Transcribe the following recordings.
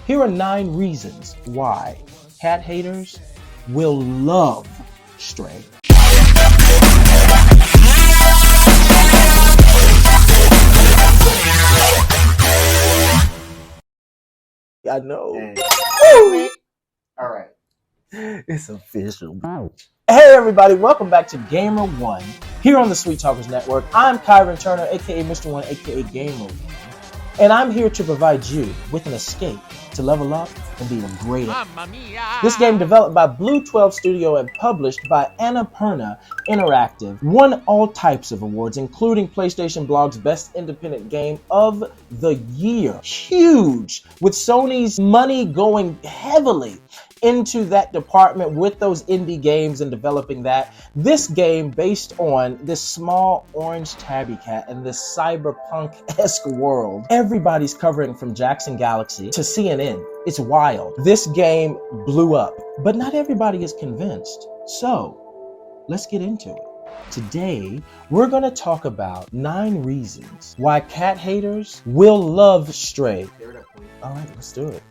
Here are 9 reasons why cat haters will love Stray. I know. Hey. All right. It's official. Hey everybody, welcome back to GaymerONE here on the Sweet Talkers Network. I'm Kyron Turner, aka Mr. One, aka GaymerONE. And I'm here to provide you with an escape to level up and be a great. This game, developed by Blue 12 Studio and published by Annapurna Interactive, won all types of awards, including PlayStation Blog's Best Independent Game of the Year. Huge, with Sony's money going heavily into that department with those indie games and developing that. This game, based on this small orange tabby cat and this cyberpunk-esque world, everybody's covering from Jackson Galaxy to CNN. It's wild. This game blew up, but not everybody is convinced. So, let's get into it. Today, we're going to talk about 9 reasons why cat haters will love Stray. All right, let's do it.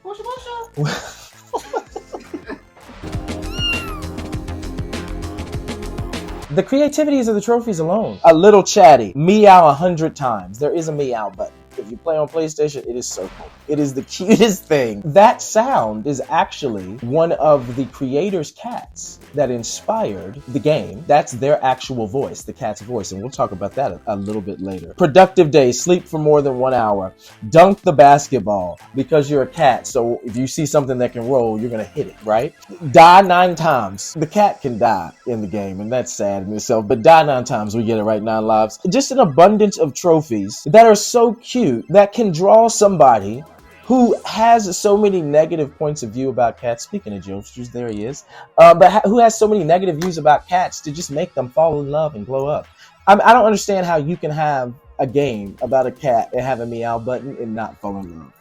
The creativities of the trophies alone. A little chatty. Meow 100 times. There is a meow button. If you play on PlayStation, it is circle. It is the cutest thing. That sound is actually one of the creators' cats that inspired the game. That's their actual voice, the cat's voice, and we'll talk about that a little bit later. Productive day, sleep for more than 1 hour. Dunk the basketball because you're a cat, so if you see something that can roll, you're gonna hit it, right? Die 9 times. The cat can die in the game, and that's sad in itself, but die 9 times, we get it right, 9 lives. Just an abundance of trophies that are so cute that can draw somebody who has so many negative points of view about cats. Speaking of jokesters, there he is. But who has so many negative views about cats to just make them fall in love and glow up. I don't understand how you can have a game about a cat and have a meow button and not fall in love.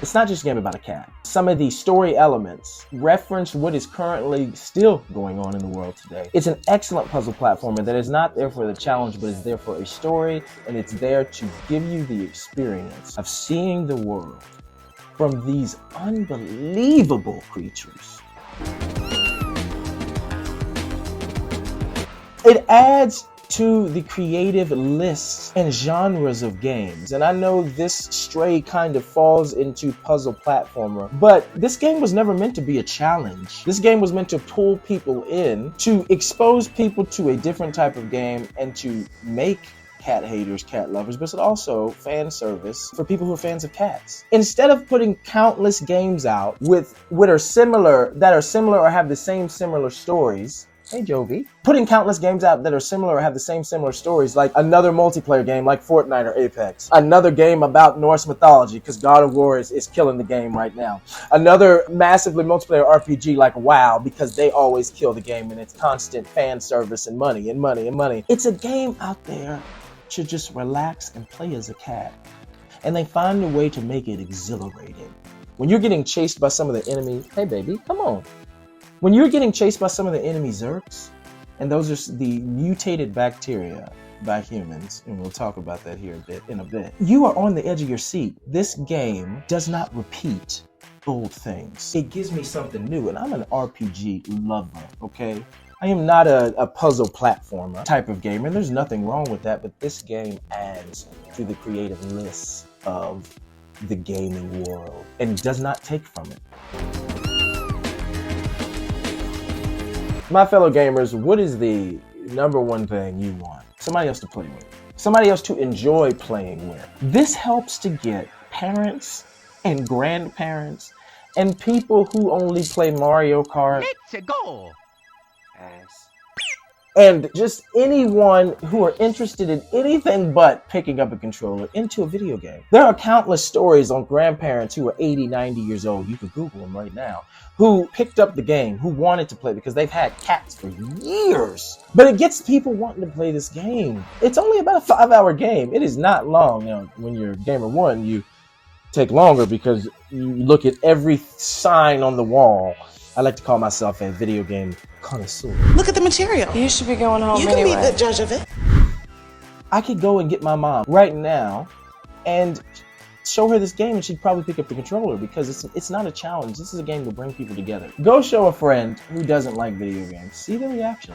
It's not just a game about a cat. Some of the story elements reference what is currently still going on in the world today. It's an excellent puzzle platformer that is not there for the challenge, but is there for a story, and it's there to give you the experience of seeing the world from these unbelievable creatures. It adds to the creative lists and genres of games. And I know this Stray kind of falls into puzzle platformer, but this game was never meant to be a challenge. This game was meant to pull people in, to expose people to a different type of game, and to make cat haters cat lovers, but it's also fan service for people who are fans of cats. Instead of putting countless games out with that are similar or have the same similar stories. Hey Jovi. Putting countless games out that are similar or have the same similar stories, like another multiplayer game like Fortnite or Apex. Another game about Norse mythology, because God of War is killing the game right now. Another massively multiplayer RPG like WoW, because they always kill the game and it's constant fan service and money and money and money. It's a game out there to just relax and play as a cat. And they find a way to make it exhilarating. When you're getting chased by some of the enemies, hey baby, come on. When you're getting chased by some of the enemy Zerks, and those are the mutated bacteria by humans, and we'll talk about that here in a bit, you are on the edge of your seat. This game does not repeat old things. It gives me something new, and I'm an RPG lover, okay? I am not a puzzle platformer type of gamer, and there's nothing wrong with that, but this game adds to the creative lists of the gaming world and does not take from it. My fellow gamers, what is the number one thing you want? Somebody else to play with. Somebody else to enjoy playing with. This helps to get parents and grandparents and people who only play Mario Kart. Let's go. Ass. And just anyone who are interested in anything but picking up a controller into a video game. There are countless stories on grandparents who are 80, 90 years old, you can Google them right now, who picked up the game, who wanted to play because they've had cats for years. But it gets people wanting to play this game. It's only about a 5-hour game. It is not long. Now, when you're GaymerONE, you take longer because you look at every sign on the wall. I like to call myself a video game connoisseur. Look at the material. You should be going home anyway. You can be the judge of it. I could go and get my mom right now and show her this game and she'd probably pick up the controller because it's not a challenge. This is a game to bring people together. Go show a friend who doesn't like video games. See their reaction.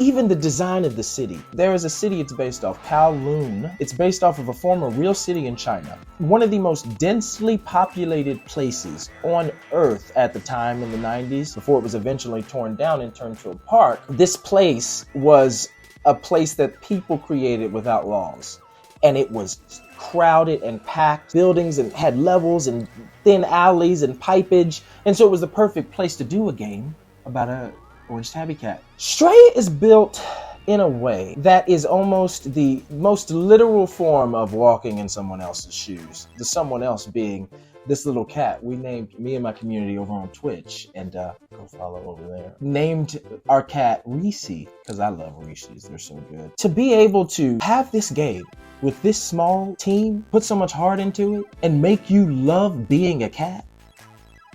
Even the design of the city. There is a city it's based off, Kowloon. It's based off of a former real city in China. One of the most densely populated places on Earth at the time in the 90s, before it was eventually torn down and turned to a park. This place was a place that people created without laws. And it was crowded and packed, buildings and had levels and thin alleys and pipage. And so it was the perfect place to do a game about a orange tabby cat. Stray is built in a way that is almost the most literal form of walking in someone else's shoes. The someone else being this little cat we named, me and my community over on Twitch, and go follow over there, named our cat Reese, because I love Reese's, they're so good. To be able to have this game with this small team, put so much heart into it, and make you love being a cat,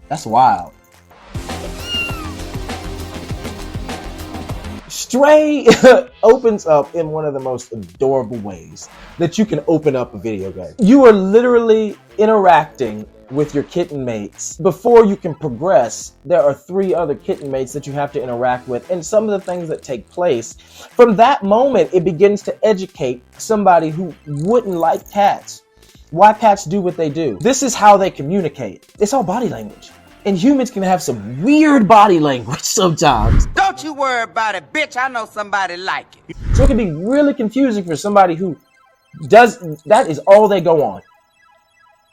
that's wild. Stray opens up in one of the most adorable ways that you can open up a video game. You are literally interacting with your kitten mates. Before you can progress, there are 3 other kitten mates that you have to interact with, and some of the things that take place. From that moment, it begins to educate somebody who wouldn't like cats. Why cats do what they do. This is how they communicate. It's all body language. And humans can have some weird body language sometimes. Don't you worry about it, bitch. I know somebody like it. So it can be really confusing for somebody who that is all they go on.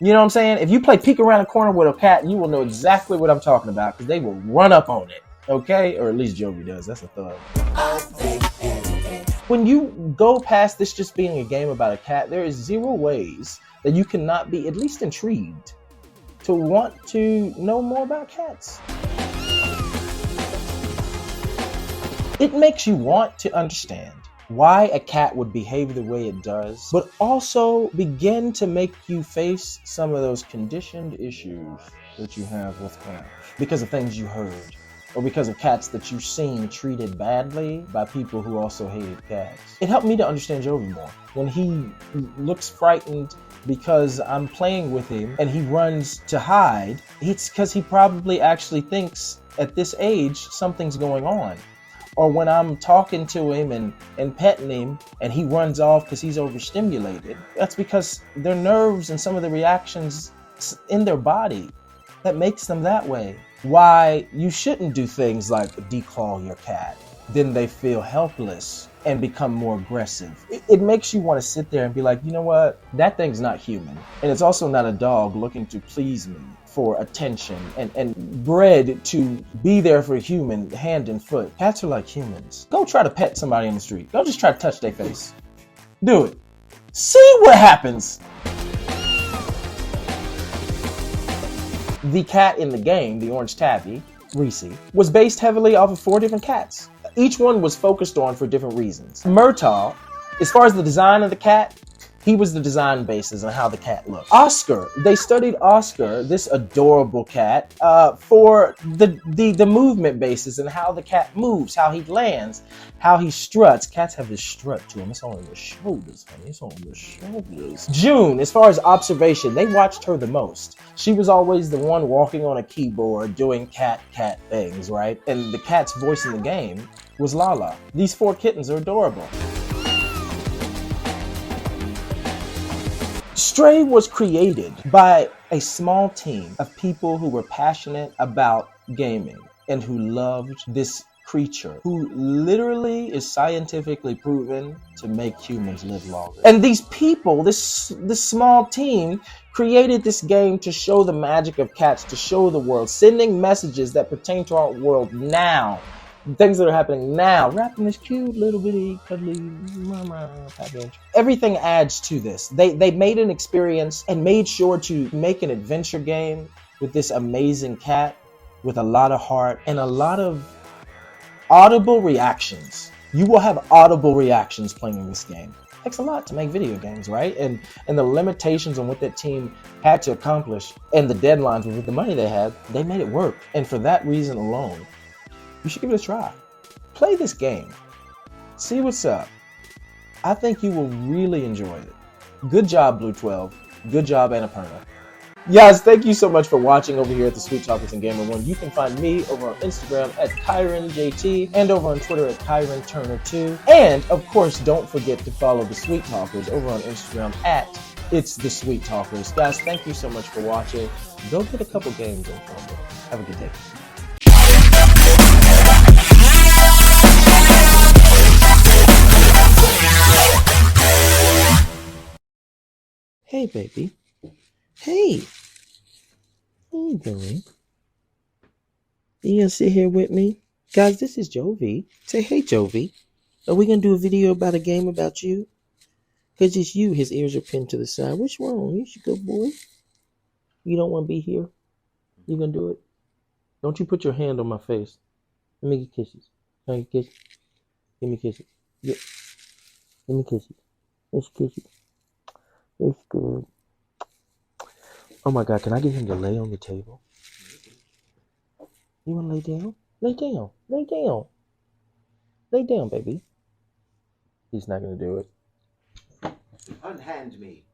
You know what I'm saying? If you play peek around the corner with a cat, you will know exactly what I'm talking about because they will run up on it. Okay? Or at least Jovi does. That's a thug. When you go past this just being a game about a cat, there is 0 ways that you cannot be at least intrigued to want to know more about cats. It makes you want to understand why a cat would behave the way it does, but also begin to make you face some of those conditioned issues that you have with cats because of things you heard, or because of cats that you've seen treated badly by people who also hated cats. It helped me to understand Jovi more. When he looks frightened because I'm playing with him and he runs to hide, it's because he probably actually thinks at this age something's going on. Or when I'm talking to him and petting him and he runs off because he's overstimulated, that's because their nerves and some of the reactions in their body that makes them that way. Why you shouldn't do things like declaw your cat. Then they feel helpless and become more aggressive. It makes you want to sit there and be like, you know what? That thing's not human. And it's also not a dog looking to please me for attention and bred to be there for a human hand and foot. Cats are like humans. Go try to pet somebody in the street. Go just try to touch their face. Do it. See what happens. The cat in the game, the orange tabby, Reese, was based heavily off of 4 different cats. Each one was focused on for different reasons. Murtaugh, as far as the design of the cat, he was the design basis on how the cat looked. Oscar, they studied Oscar, this adorable cat, for the movement basis and how the cat moves, how he lands, how he struts. Cats have this strut to them. It's on the shoulders, honey. It's on the shoulders. June, as far as observation, they watched her the most. She was always the one walking on a keyboard doing cat things, right? And the cat's voice in the game was Lala. These 4 kittens are adorable. Stray was created by a small team of people who were passionate about gaming and who loved this creature who literally is scientifically proven to make humans live longer. And these people, this small team, created this game to show the magic of cats, to show the world, sending messages that pertain to our world now. Things that are happening now, wrapping this cute little bitty cuddly package. Everything adds to this. They made an experience and made sure to make an adventure game with this amazing cat with a lot of heart and a lot of audible reactions. You will have audible reactions playing this game. It takes a lot to make video games, right? And the limitations on what that team had to accomplish and the deadlines with the money they had, they made it work. And for that reason alone, you should give it a try. Play this game. See what's up. I think you will really enjoy it. Good job, Blue 12. Good job, Annapurna. Guys, thank you so much for watching over here at the Sweet Talkers and GaymerONE. You can find me over on Instagram at KyronJT and over on Twitter at KyronTurner2. And, of course, don't forget to follow the Sweet Talkers over on Instagram at It's the Sweet Talkers. Guys, thank you so much for watching. Go get a couple games in for me. Have a good day. Hey, baby. Hey. How you doing? You gonna sit here with me? Guys, this is Jovi. Say, hey, Jovi. Are we gonna do a video about a game about you? Because it's you. His ears are pinned to the side. What's wrong? You should go, boy. You don't want to be here? You gonna do it? Don't you put your hand on my face. Let me get kisses. Can I get kisses? Give me kisses. Give me kisses. Let's kiss it. It's good. Oh my God, can I get him to lay on the table? You want to lay down? Lay down. Lay down. Lay down, baby. He's not going to do it. Unhand me.